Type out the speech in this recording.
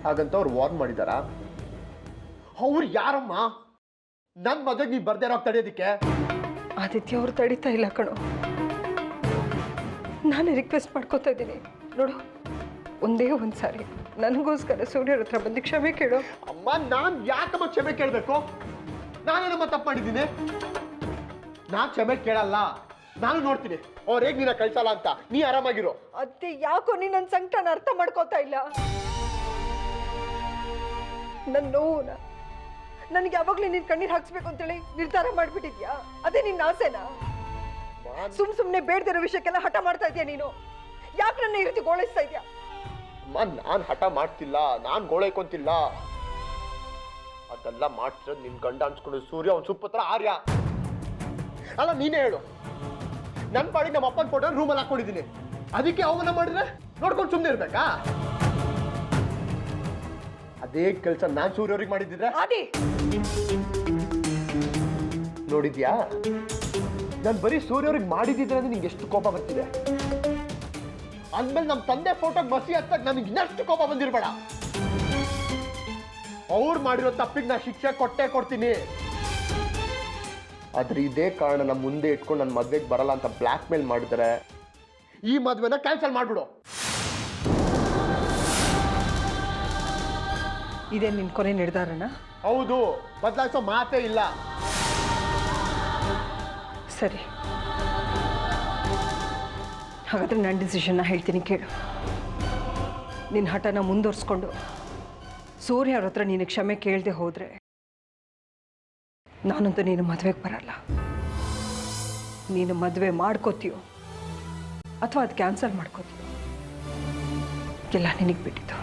ಹಾಗಂತ ಅವ್ರು ವಾರ್ನ್ ಮಾಡಿದಾರಾ? ಅವ್ರು ಯಾರಮ್ಮ? ನನ್ನ ಮದುವೆಗೆ ನೀವು ಬರ್ದೇ ಇರೋ ತಡೆಯೋದಕ್ಕೆ? ಆದಿತ್ಯ ಅವ್ರು ತಡೀತಾ ಇಲ್ಲ ಕಣೋ. ನಾನು ರಿಕ್ವೆಸ್ಟ್ ಮಾಡ್ಕೋತಾ ಇದ್ದೀನಿ ನೋಡು, ಒಂದೇ ಒಂದು ಸಾರಿ ನನಗೋಸ್ಕರ ಸೂರ್ಯರ ಹತ್ರ ಬಂದು ಕ್ಷಮೆ ಕೇಳು. ಅಮ್ಮ, ನಾನು ಯಾಕಮ್ಮ ಕ್ಷಮೆ ಕೇಳಬೇಕು? ನಾನೇನಮ್ಮ ತಪ್ಪು ಮಾಡಿದ್ದೀನಿ? ನಾನು ಕ್ಷಮೆ ಕೇಳಲ್ಲ. ನಾನು ನೋಡ್ತೀನಿ ಅವ್ರು ಹೇಗೆ ನೀನ ಕಳ್ಸಲ್ಲ ಅಂತ. ನೀ ಆರಾಮಾಗಿರೋ. ಅತ್ತೆ, ಯಾಕೋ ನೀ ನನ್ನ ಸಂಕಟನ ಅರ್ಥ ಮಾಡ್ಕೋತಾ ಇಲ್ಲ. ನನ್ನ ನೋವುನ ನನಗೆ ಯಾವಾಗ್ಲೂ ನೀನ್ ಕಣ್ಣೀರ್ ಹಾಕ್ಸ್ಬೇಕು ಅಂತೇಳಿ ನಿರ್ಧಾರ ಮಾಡ್ಬಿಟ್ಟಿದ್ಯಾ? ಅದೇ ನಿನ್ನ ಆಸೆನಾ? ಸುಮ್ನೆ ಬೇಡದಿರೋ ವಿಷಯಕ್ಕೆಲ್ಲ ಹಠ ಮಾಡ್ತಾ ಇದೀಯ ನೀನು. ಯಾಕೆ ನನ್ನ ಈ ರೀತಿ ಗೋಳಿಸ್ತಾ ಇದೆಯಾ? ಅಮ್ಮ, ನಾನು ಹಠ ಮಾಡ್ತಿಲ್ಲ, ನಾನು ಗೋಳೈಕೊಂತಿಲ್ಲ. ಅದೆಲ್ಲ ಮಾಡ್ತಿರೋದು ನಿನ್ ಗಂಡ ಅನ್ಸ್ಕೊಂಡು ಸೂರ್ಯ ಅವ್ನ ಸುಪ್ಪತ್ರ ಆರ್ಯ. ಅಲ್ಲ, ನೀನೇ ಹೇಳು. ನನ್ನ ಪಾಡಿಗೆ ನಮ್ಮ ಅಪ್ಪನ ಫೋಟೋ ರೂಮಲ್ಲಿ ಹಾಕೊಂಡಿದ್ದೀನಿ, ಅದಕ್ಕೆ ಅವಮಾನ ಮಾಡಿದ್ರೆ ನೋಡ್ಕೊಂಡು ಸುಮ್ಮನೆ ಇರ್ಬೇಕಾ? ಅದೇ ಕೆಲಸ ನಾನು ಸೂರ್ಯವ್ರಿಗೆ ಮಾಡಿದ್ದಿದ್ರೆ ನೋಡಿದ್ಯಾ? ನಾನು ಬರೀ ಸೂರ್ಯವ್ರಿಗೆ ಮಾಡಿದ್ದಿದ್ರೆ ಅಂದ್ರೆ ನಿಂಗೆ ಎಷ್ಟು ಕೋಪ ಬರ್ತಿದೆ. ಅಂದ್ಮೇಲೆ ನಮ್ಮ ತಂದೆ ಫೋಟೋಗೆ ಮಸಿ ಹತ್ತಾಗ ನನಗೆ ಇನ್ನಷ್ಟು ಕೋಪ ಬಂದಿರಬೇಡ. ಅವ್ರು ಮಾಡಿರೋ ತಪ್ಪಿಗೆ ನಾ ಶಿಕ್ಷೆ ಕೊಟ್ಟೇ ಕೊಡ್ತೀನಿ. ಆದ್ರೆ ಇದೇ ಕಾರಣ ನಮ್ಮ ಮುಂದೆ ಇಟ್ಕೊಂಡು ನನ್ನ ಮದ್ವೆಗೆ ಬರಲ್ಲ ಅಂತ ಬ್ಲ್ಯಾಕ್ ಮೇಲ್ ಮಾಡಿದ್ರೆ ಈ ಮದ್ವೆನ ಕ್ಯಾನ್ಸಲ್ ಮಾಡ್ಬಿಡು. ಇದೇ ನಿನ್ ಕೊನೆ ನಿರ್ಧಾರನ? ಹೌದು, ಬದಲಾಯಿಸೋ ಮಾತೇ ಇಲ್ಲ. ಸರಿ, ಹಾಗಾದ್ರೆ ನನ್ನ ಡಿಸಿಷನ್ನ ಹೇಳ್ತೀನಿ ಕೇಳು. ನಿನ್ನ ಹಠನ ಮುಂದುವರ್ಸ್ಕೊಂಡು ಸೂರ್ಯ ಅವ್ರ ಹತ್ರ ನೀನು ಕ್ಷಮೆ ಕೇಳದೆ ಹೋದ್ರೆ ನಾನಂತೂ ನೀನು ಮದುವೆಗೆ ಬರಲ್ಲ. ನೀನು ಮದುವೆ ಮಾಡ್ಕೋತೀಯೋ ಅಥವಾ ಅದು ಕ್ಯಾನ್ಸಲ್ ಮಾಡ್ಕೋತೀಯೋ ಎಲ್ಲ ನಿನಗೆ ಬಿಟ್ಟಿದ್ದು.